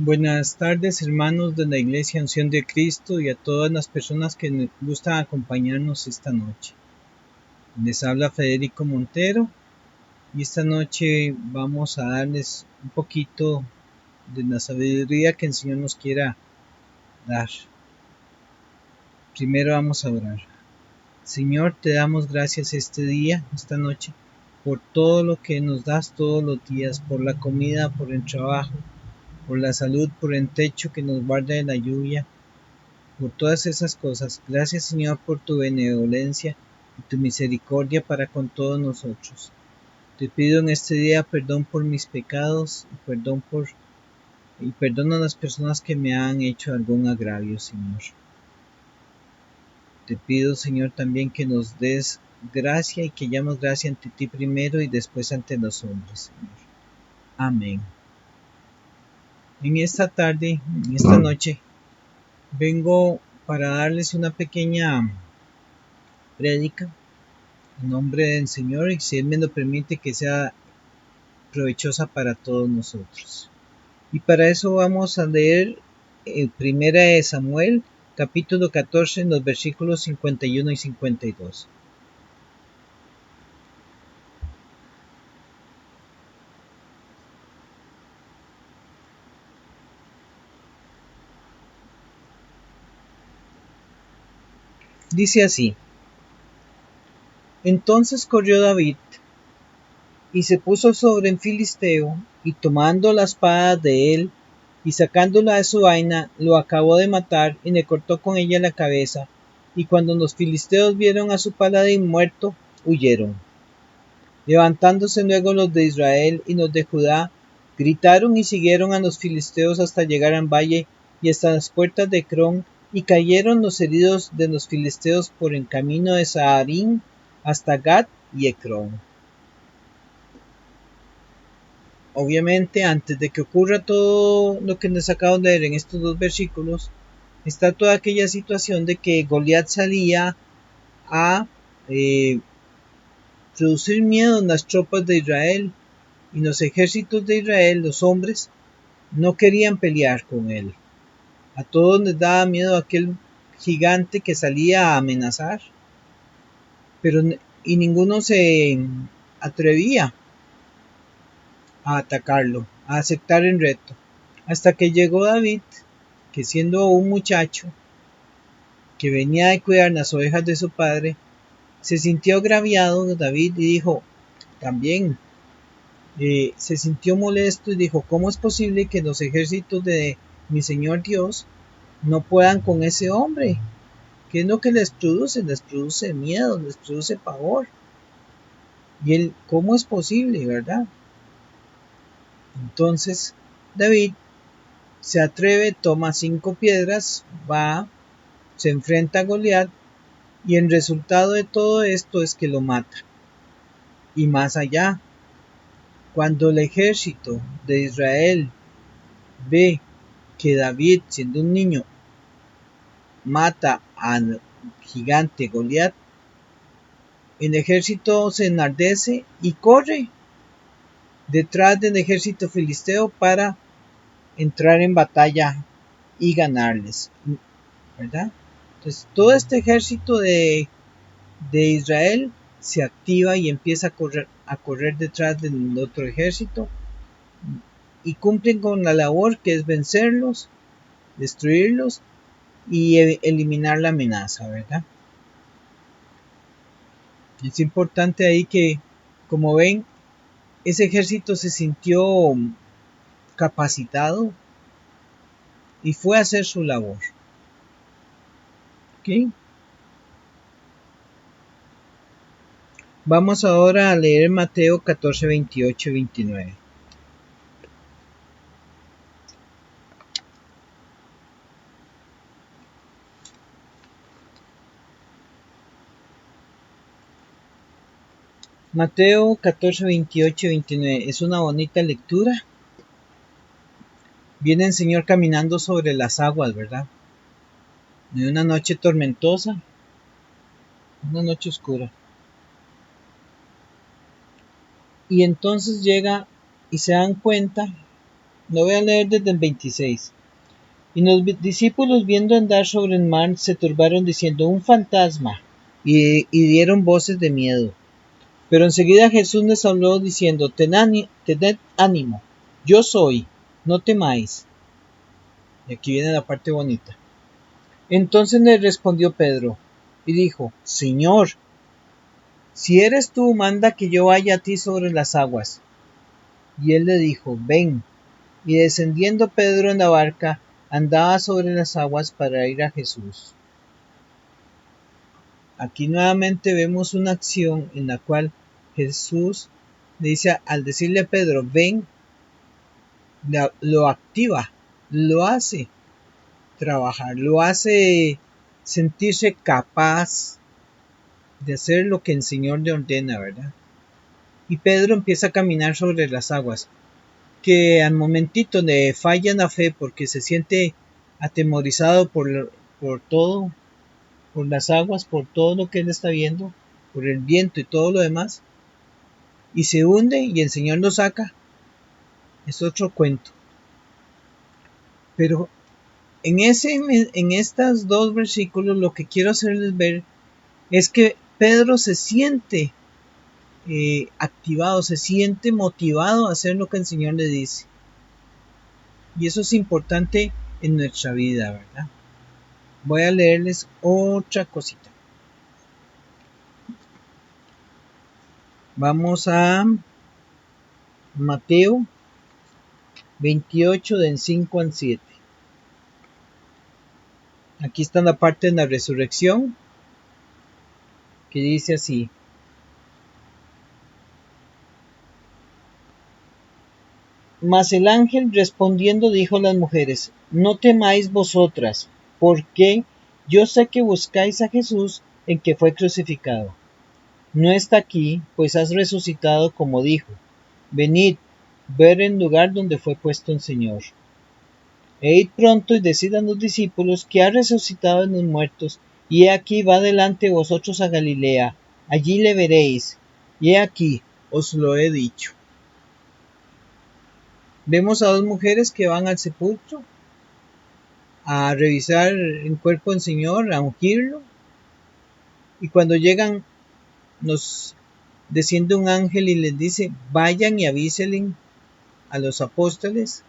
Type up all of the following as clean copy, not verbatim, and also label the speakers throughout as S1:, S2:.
S1: Buenas tardes, hermanos de la Iglesia Unción de Cristo y a todas las personas que nos gustan acompañarnos esta noche. Les habla Federico Montero y esta noche vamos a darles un poquito de la sabiduría que el Señor nos quiera dar. Primero vamos a orar. Señor, te damos gracias este día, esta noche, por todo lo que nos das todos los días, por la comida, por el trabajo, por la salud, por el techo que nos guarda de la lluvia, por todas esas cosas. Gracias, Señor, por tu benevolencia y tu misericordia para con todos nosotros. Te pido en este día perdón por mis pecados y perdona a las personas que me han hecho algún agravio, Señor. Te pido, Señor, también que nos des gracia y que hallamos gracia ante ti primero y después ante los hombres, Señor. Amén. En esta tarde, en esta noche, vengo para darles una pequeña prédica en nombre del Señor y si Él me lo permite que sea provechosa para todos nosotros. Y para eso vamos a leer Primera de Samuel, capítulo 14, en los versículos 51 y 52. Dice así: Entonces corrió David y se puso sobre el filisteo, y tomando la espada de él y sacándola de su vaina, lo acabó de matar y le cortó con ella la cabeza. Y cuando los filisteos vieron a su paladín muerto, huyeron. Levantándose luego los de Israel y los de Judá, gritaron y siguieron a los filisteos hasta llegar al valle y hasta las puertas de Ecrón, y cayeron los heridos de los filisteos por el camino de Saharín hasta Gat y Ecrón. Obviamente, antes de que ocurra todo lo que les acabo de leer en estos dos versículos, está toda aquella situación de que Goliat salía a producir miedo en las tropas de Israel, y los ejércitos de Israel, los hombres, no querían pelear con él. A todos les daba miedo aquel gigante que salía a amenazar, y ninguno se atrevía a atacarlo, a aceptar el reto. Hasta que llegó David, que siendo un muchacho que venía de cuidar las ovejas de su padre, se sintió agraviado David y dijo, también se sintió molesto y dijo, ¿cómo es posible que los ejércitos de mi Señor Dios no puedan con ese hombre? ¿Qué es lo que les produce? Les produce miedo, les produce pavor. Y él, ¿cómo es posible, verdad? Entonces David se atreve, toma 5 piedras, va, se enfrenta a Goliat, y el resultado de todo esto es que lo mata. Y más allá, cuando el ejército de Israel ve que David, siendo un niño, mata al gigante Goliat, el ejército se enardece y corre detrás del ejército filisteo para entrar en batalla y ganarles, ¿verdad? Entonces todo este ejército de Israel se activa y empieza a correr detrás del otro ejército y cumplen con la labor que es vencerlos, destruirlos y eliminar la amenaza, ¿verdad? Es importante ahí que, como ven, ese ejército se sintió capacitado y fue a hacer su labor. ¿Okay? Vamos ahora a leer Mateo 14, 28 y 29. Mateo 14, 28 y 29 es una bonita lectura. Viene el Señor caminando sobre las aguas, ¿verdad? En una noche tormentosa, una noche oscura. Y entonces llega y se dan cuenta Lo voy a leer desde el 26. Y los discípulos, viendo andar sobre el mar, se turbaron diciendo: un fantasma, y dieron voces de miedo. Pero enseguida Jesús les habló diciendo: tened ánimo, yo soy, no temáis. Y aquí viene la parte bonita. Entonces le respondió Pedro y dijo: Señor, si eres tú, manda que yo vaya a ti sobre las aguas. Y él le dijo: ven. Y descendiendo Pedro en la barca, andaba sobre las aguas para ir a Jesús. Aquí nuevamente vemos una acción en la cual Jesús le dice, al decirle a Pedro: ven, lo activa, lo hace trabajar, lo hace sentirse capaz de hacer lo que el Señor le ordena, ¿verdad? Y Pedro empieza a caminar sobre las aguas, que al momentito le falla la fe porque se siente atemorizado por todo, por las aguas, por todo lo que él está viendo, por el viento y todo lo demás, y se hunde y el Señor lo saca. Es otro cuento. Pero en estos dos versículos lo que quiero hacerles ver es que Pedro se siente activado, se siente motivado a hacer lo que el Señor le dice. Y eso es importante en nuestra vida, ¿verdad? Voy a leerles otra cosita. Vamos a Mateo 28 del 5 al 7. Aquí está la parte de la resurrección que dice así: Mas el ángel respondiendo dijo a las mujeres: no temáis vosotras, porque yo sé que buscáis a Jesús, el que fue crucificado. No está aquí, pues has resucitado como dijo. Venid, ver el lugar donde fue puesto el Señor. E id pronto y decid a los discípulos que ha resucitado en los muertos, y he aquí va delante de vosotros a Galilea, allí le veréis, y he aquí os lo he dicho. Vemos a dos mujeres que van al sepulcro a revisar el cuerpo del Señor, a ungirlo, y cuando llegan nos desciende un ángel y les dice: vayan y avísenle a los apóstoles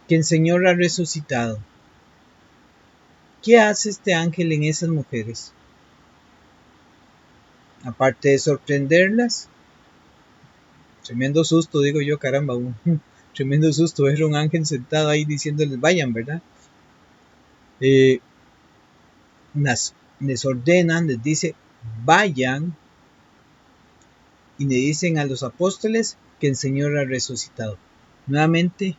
S1: que el Señor ha resucitado. ¿Qué hace este ángel en esas mujeres? Aparte de sorprenderlas, tremendo susto, digo yo, caramba, tremendo susto ver un ángel sentado ahí diciéndoles vayan, ¿verdad? Les ordenan, les dice vayan, y le dicen a los apóstoles que el Señor ha resucitado. Nuevamente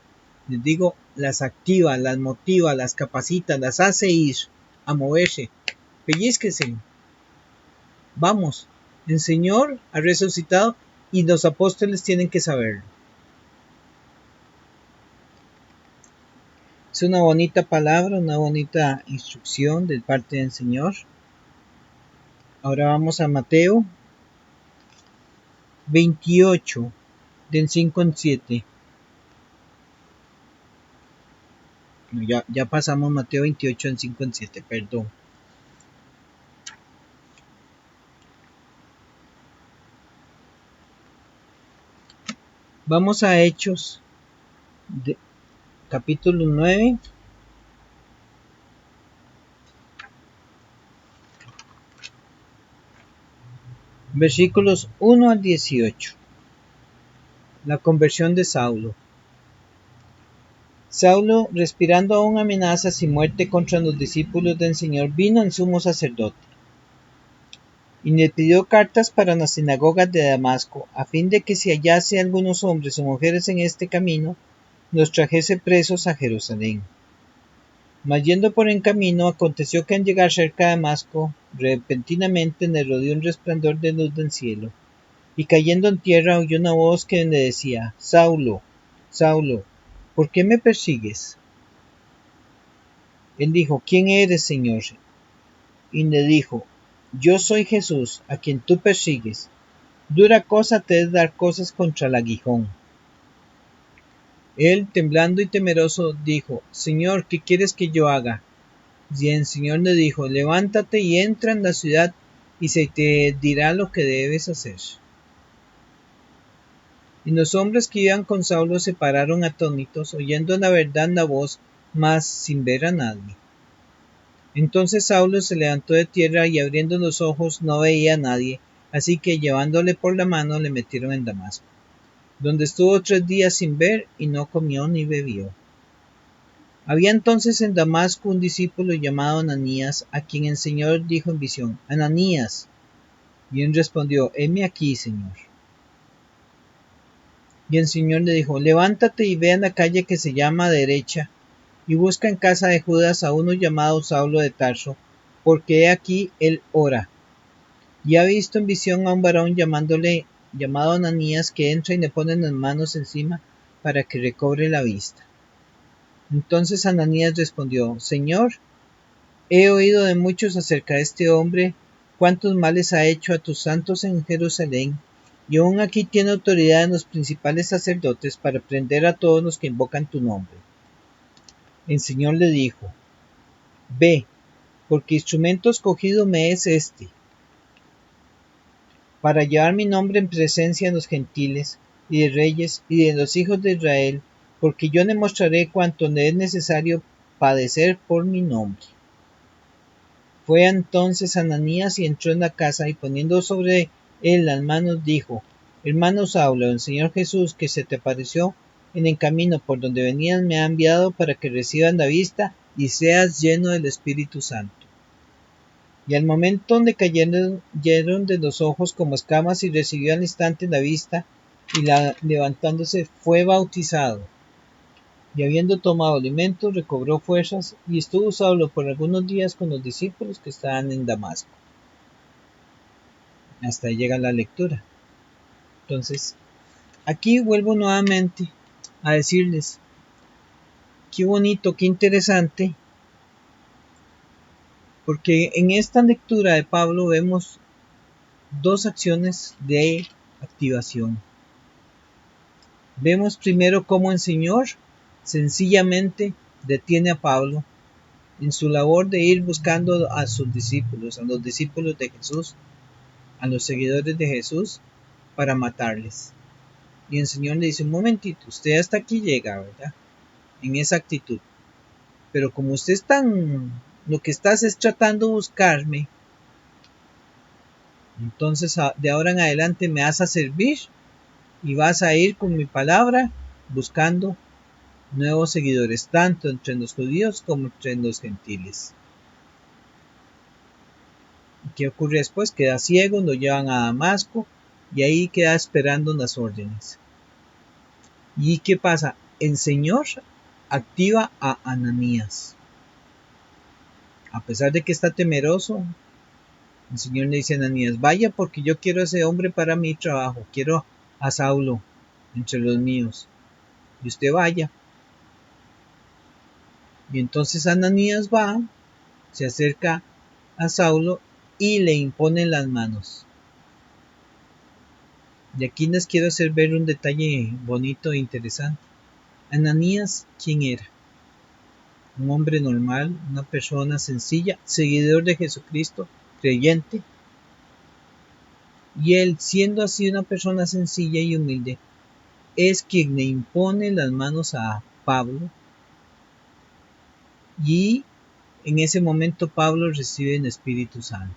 S1: les digo, las activa, las motiva, las capacita, las hace ir a moverse. Pellizquense, vamos, el Señor ha resucitado y los apóstoles tienen que saberlo. Es una bonita palabra, una bonita instrucción de parte del Señor. Ahora vamos a Mateo 28, del 5 al 7. Ya pasamos Mateo 28, del 5 al 7, perdón. Vamos a Hechos, capítulo 9. Versículos 1 al 18. La conversión de Saulo. Saulo, respirando aún amenazas y muerte contra los discípulos del Señor, vino al sumo sacerdote y le pidió cartas para las sinagogas de Damasco, a fin de que si hallase algunos hombres o mujeres en este camino, los trajese presos a Jerusalén. Mas yendo por el camino, aconteció que al llegar cerca de Damasco, repentinamente le rodeó un resplandor de luz del cielo, y cayendo en tierra oyó una voz que le decía: Saulo, Saulo, ¿por qué me persigues? Él dijo: ¿quién eres, Señor? Y le dijo: yo soy Jesús, a quien tú persigues. Dura cosa te es dar cosas contra el aguijón. Él, temblando y temeroso, dijo: Señor, ¿qué quieres que yo haga? Y el Señor le dijo: Levántate y entra en la ciudad, y se te dirá lo que debes hacer. Y los hombres que iban con Saulo se pararon atónitos, oyendo la verdad la voz, mas sin ver a nadie. Entonces Saulo se levantó de tierra y abriendo los ojos no veía a nadie, así que llevándole por la mano le metieron en Damasco, donde estuvo 3 días sin ver y no comió ni bebió. Había entonces en Damasco un discípulo llamado Ananías, a quien el Señor dijo en visión: Ananías. Y él respondió: heme aquí, Señor. Y el Señor le dijo: levántate y ve a la calle que se llama Derecha, y busca en casa de Judas a uno llamado Saulo de Tarso, porque he aquí él ora. Y ha visto en visión a un varón llamado Ananías, que entra y le pone las manos encima para que recobre la vista. Entonces Ananías respondió: Señor, he oído de muchos acerca de este hombre, cuántos males ha hecho a tus santos en Jerusalén, y aún aquí tiene autoridad en los principales sacerdotes para prender a todos los que invocan tu nombre. El Señor le dijo: Ve, porque instrumento escogido me es este, para llevar mi nombre en presencia de los gentiles, y de reyes, y de los hijos de Israel, porque yo le mostraré cuánto le es necesario padecer por mi nombre. Fue entonces Ananías y entró en la casa, y poniendo sobre él las manos, dijo: Hermano Saulo, el Señor Jesús, que se te apareció en el camino por donde venías, me ha enviado para que recibas la vista y seas lleno del Espíritu Santo. Y al momento le cayeron de los ojos como escamas, y recibió al instante la vista, y levantándose fue bautizado. Y habiendo tomado alimento, recobró fuerzas, y estuvo Saulo por algunos días con los discípulos que estaban en Damasco. Hasta ahí llega la lectura. Entonces, aquí vuelvo nuevamente a decirles: qué bonito, qué interesante, porque en esta lectura de Pablo vemos dos acciones de activación. Vemos primero cómo el Señor sencillamente detiene a Pablo en su labor de ir buscando a sus discípulos, a los discípulos de Jesús, a los seguidores de Jesús, para matarles. Y el Señor le dice: un momentito, usted hasta aquí llega, ¿verdad? En esa actitud. Pero como usted lo que estás es tratando de buscarme, entonces de ahora en adelante me vas a servir y vas a ir con mi palabra buscando nuevos seguidores, tanto entre los judíos como entre los gentiles. ¿Y qué ocurre después? Queda ciego, lo llevan a Damasco y ahí queda esperando las órdenes. ¿Y qué pasa? El Señor activa a Ananías. A pesar de que está temeroso, el Señor le dice a Ananías: vaya, porque yo quiero a ese hombre para mi trabajo, quiero a Saulo entre los míos, y usted vaya. Y entonces Ananías va, se acerca a Saulo y le impone las manos. Y aquí les quiero hacer ver un detalle bonito e interesante. Ananías, ¿quién era? Un hombre normal, una persona sencilla, seguidor de Jesucristo, creyente. Y él, siendo así una persona sencilla y humilde, es quien le impone las manos a Pablo, y en ese momento Pablo recibe el Espíritu Santo.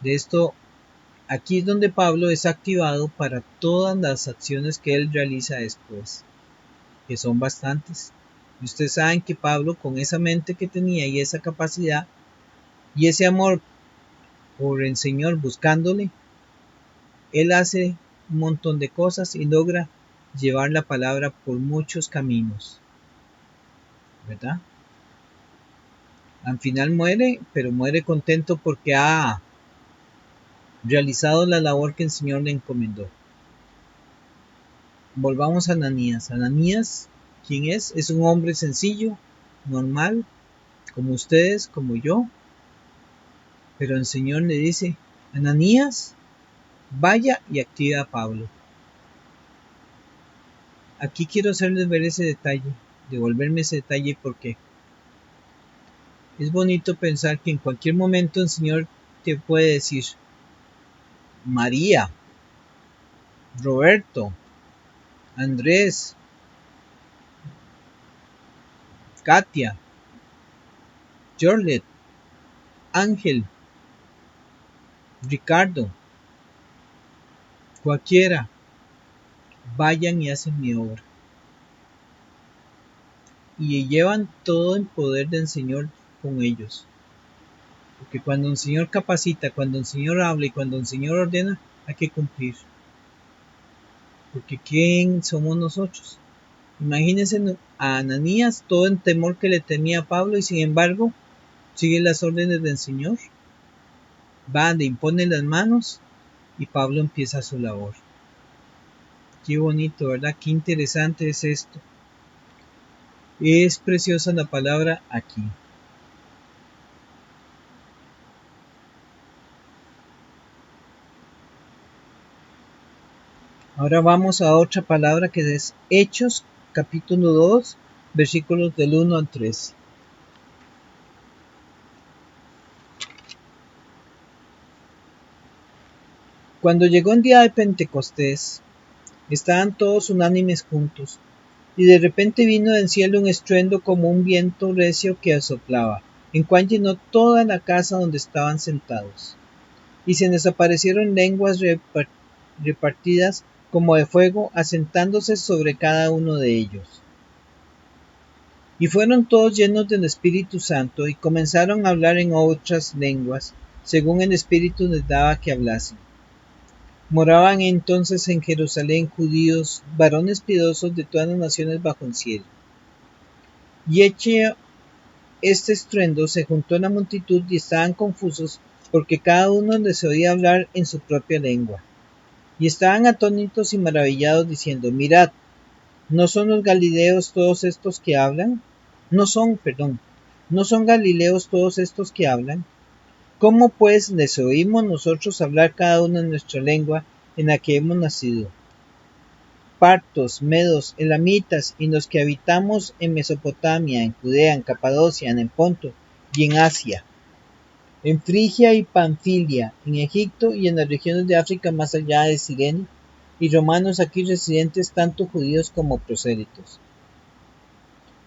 S1: De esto, aquí es donde Pablo es activado para todas las acciones que él realiza después, que son bastantes. Y ustedes saben que Pablo, con esa mente que tenía y esa capacidad y ese amor por el Señor buscándole, él hace un montón de cosas y logra llevar la palabra por muchos caminos, ¿verdad? Al final muere, pero muere contento porque ha realizado la labor que el Señor le encomendó. Volvamos a Ananías. Ananías, ¿quién es? Es un hombre sencillo, normal, como ustedes, como yo. Pero el Señor le dice: Ananías, vaya y activa a Pablo. aquí quiero hacerles ver ese detalle, devolverme ese detalle porque es bonito pensar que en cualquier momento el Señor te puede decir, María, Roberto, Andrés, Katia, Jorlet, Ángel, Ricardo, cualquiera, vayan y hacen mi obra. Y llevan todo el poder del Señor con ellos. Porque cuando un Señor capacita, cuando un Señor habla y cuando un Señor ordena, hay que cumplir. Porque ¿quién somos nosotros? Imagínense a Ananías todo el temor que le tenía a Pablo y sin embargo sigue las órdenes del Señor. Va, le impone las manos y Pablo empieza su labor. Qué bonito, ¿verdad? Qué interesante es esto. Es preciosa la palabra aquí. Ahora vamos a otra palabra que es Hechos, capítulo 2, versículos del 1 al 3. Cuando llegó el día de Pentecostés, estaban todos unánimes juntos, y de repente vino del cielo un estruendo como un viento recio que soplaba, el cual llenó toda la casa donde estaban sentados. Y se les aparecieron lenguas repartidas como de fuego, asentándose sobre cada uno de ellos. Y fueron todos llenos del Espíritu Santo, y comenzaron a hablar en otras lenguas, según el Espíritu les daba que hablasen. Moraban entonces en Jerusalén judíos, varones piadosos de todas las naciones bajo el cielo. Y hecho este estruendo, se juntó la multitud y estaban confusos, porque cada uno les oía hablar en su propia lengua. Y estaban atónitos y maravillados, diciendo, mirad, ¿no son los galileos todos estos que hablan? ¿No son galileos todos estos que hablan? ¿Cómo pues les oímos nosotros hablar cada uno en nuestra lengua en la que hemos nacido? Partos, medos, elamitas y los que habitamos en Mesopotamia, en Judea, en Capadocia, en el Ponto y en Asia, en Frigia y Panfilia, en Egipto y en las regiones de África más allá de Cirene, y romanos aquí residentes, tanto judíos como prosélitos.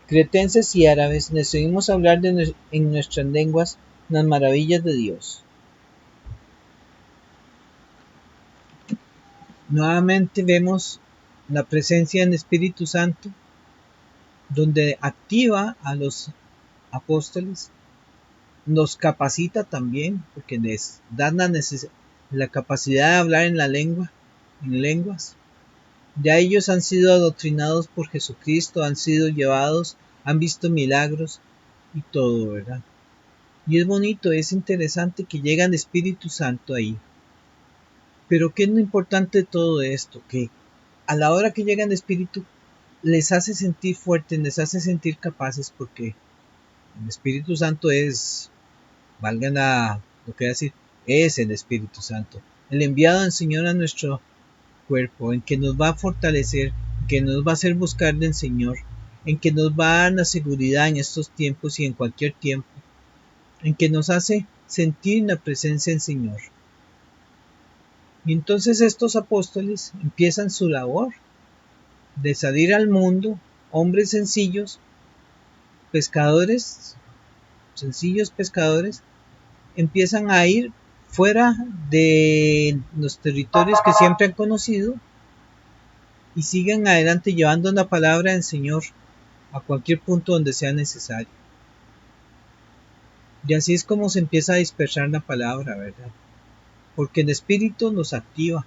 S1: Cretenses y árabes, les oímos hablar en nuestras lenguas las maravillas de Dios. Nuevamente vemos la presencia del Espíritu Santo, donde activa a los apóstoles, los capacita también, porque les da la capacidad de hablar en la lengua, en lenguas. Ya ellos han sido adoctrinados por Jesucristo, han sido llevados, han visto milagros y todo, ¿verdad? Y es bonito, es interesante que llega el Espíritu Santo ahí. Pero ¿qué es lo importante de todo esto? Que a la hora que llega el Espíritu, les hace sentir fuertes, les hace sentir capaces, porque el Espíritu Santo es, valga lo que decir, es el Espíritu Santo, el enviado del Señor a nuestro cuerpo, en que nos va a fortalecer, en que nos va a hacer buscar del Señor, en que nos va a dar la seguridad en estos tiempos y en cualquier tiempo, en que nos hace sentir la presencia del Señor. Y entonces estos apóstoles empiezan su labor de salir al mundo, hombres sencillos, pescadores, sencillos pescadores, empiezan a ir fuera de los territorios que siempre han conocido y siguen adelante llevando la palabra del Señor a cualquier punto donde sea necesario. Y así es como se empieza a dispersar la palabra, ¿verdad? Porque el Espíritu nos activa.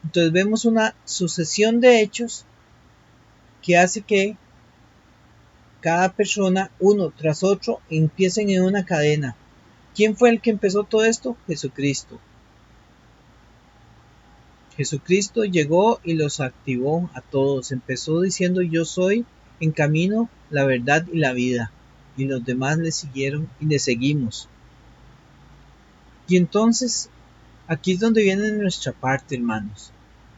S1: Entonces vemos una sucesión de hechos que hace que cada persona, uno tras otro, empiecen en una cadena. ¿Quién fue el que empezó todo esto? Jesucristo. Jesucristo llegó y los activó a todos. Empezó diciendo, yo soy en camino, la verdad y la vida. Y los demás le siguieron y le seguimos. Y entonces, aquí es donde viene nuestra parte, hermanos.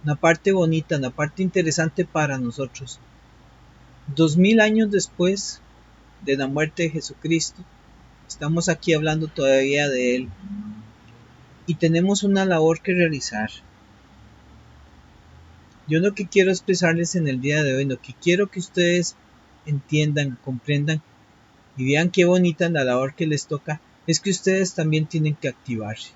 S1: una parte bonita, una parte interesante para nosotros. 2000 años después de la muerte de Jesucristo, estamos aquí hablando todavía de Él y tenemos una labor que realizar. Yo lo que quiero expresarles en el día de hoy, lo que quiero que ustedes entiendan, comprendan y vean qué bonita la labor que les toca, es que ustedes también tienen que activarse.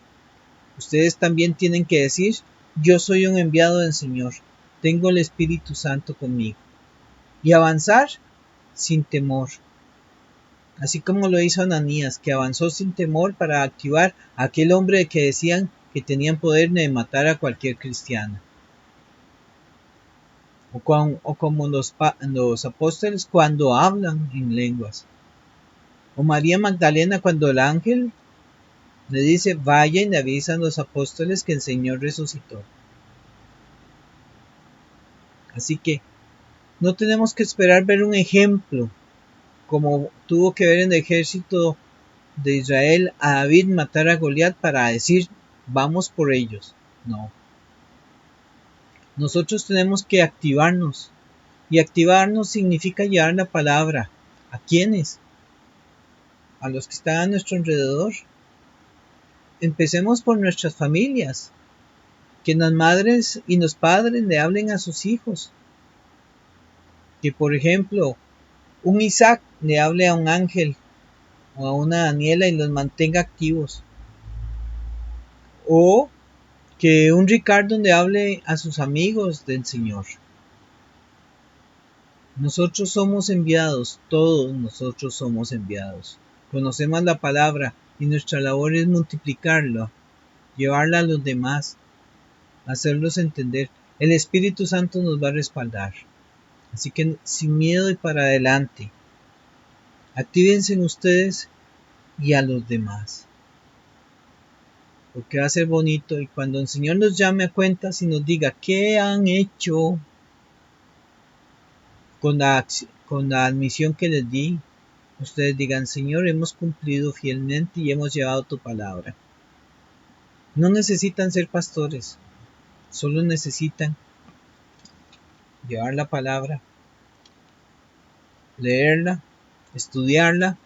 S1: Ustedes también tienen que decir, yo soy un enviado del Señor, tengo el Espíritu Santo conmigo. Y avanzar sin temor. Así como lo hizo Ananías, que avanzó sin temor para activar a aquel hombre que decían que tenían poder de matar a cualquier cristiano. O como los apóstoles cuando hablan en lenguas. O María Magdalena cuando el ángel le dice, vaya y le avisan los apóstoles que el Señor resucitó. Así que no tenemos que esperar ver un ejemplo, como tuvo que ver en el ejército de Israel a David matar a Goliat para decir, vamos por ellos. No. Nosotros tenemos que activarnos. Y activarnos significa llevar la palabra. ¿A quiénes? A los que están a nuestro alrededor. Empecemos por nuestras familias. Que las madres y los padres le hablen a sus hijos. Que por ejemplo, un Isaac le hable a un ángel o a una Daniela y los mantenga activos. O que un Ricardo le hable a sus amigos del Señor. Nosotros somos enviados, todos nosotros somos enviados. Conocemos la palabra y nuestra labor es multiplicarla, llevarla a los demás, hacerlos entender. El Espíritu Santo nos va a respaldar. Así que sin miedo y para adelante. Actívense en ustedes y a los demás. Porque va a ser bonito y cuando el Señor nos llame a cuentas y nos diga qué han hecho con la admisión que les di, ustedes digan, Señor, hemos cumplido fielmente y hemos llevado tu palabra. No necesitan ser pastores, solo necesitan llevar la palabra, leerla, estudiarla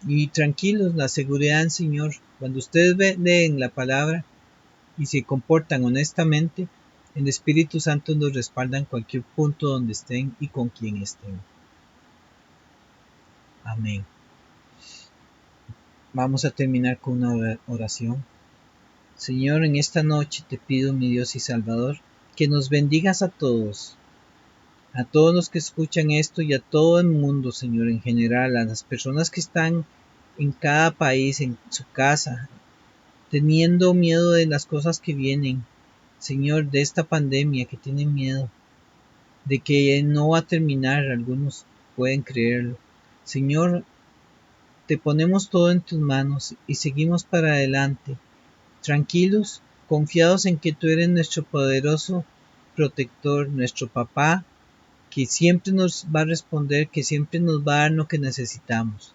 S1: y tranquilos, la seguridad del Señor. Cuando ustedes leen la palabra y se comportan honestamente, el Espíritu Santo nos respalda en cualquier punto donde estén y con quien estén. Amén. Vamos a terminar con una oración. Señor, en esta noche te pido, mi Dios y Salvador, que nos bendigas a todos los que escuchan esto y a todo el mundo, Señor, en general, a las personas que están en cada país, en su casa, teniendo miedo de las cosas que vienen, Señor, de esta pandemia que tienen miedo, de que no va a terminar, algunos pueden creerlo. Señor, te ponemos todo en tus manos y seguimos para adelante, tranquilos, confiados en que tú eres nuestro poderoso protector, nuestro papá, que siempre nos va a responder, que siempre nos va a dar lo que necesitamos.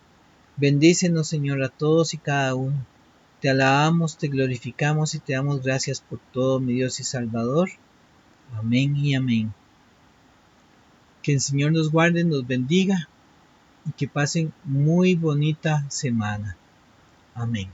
S1: Bendícenos, Señor, a todos y cada uno. Te alabamos, te glorificamos y te damos gracias por todo, mi Dios y Salvador. Amén y amén. Que el Señor nos guarde, nos bendiga y que pasen muy bonita semana. Amén.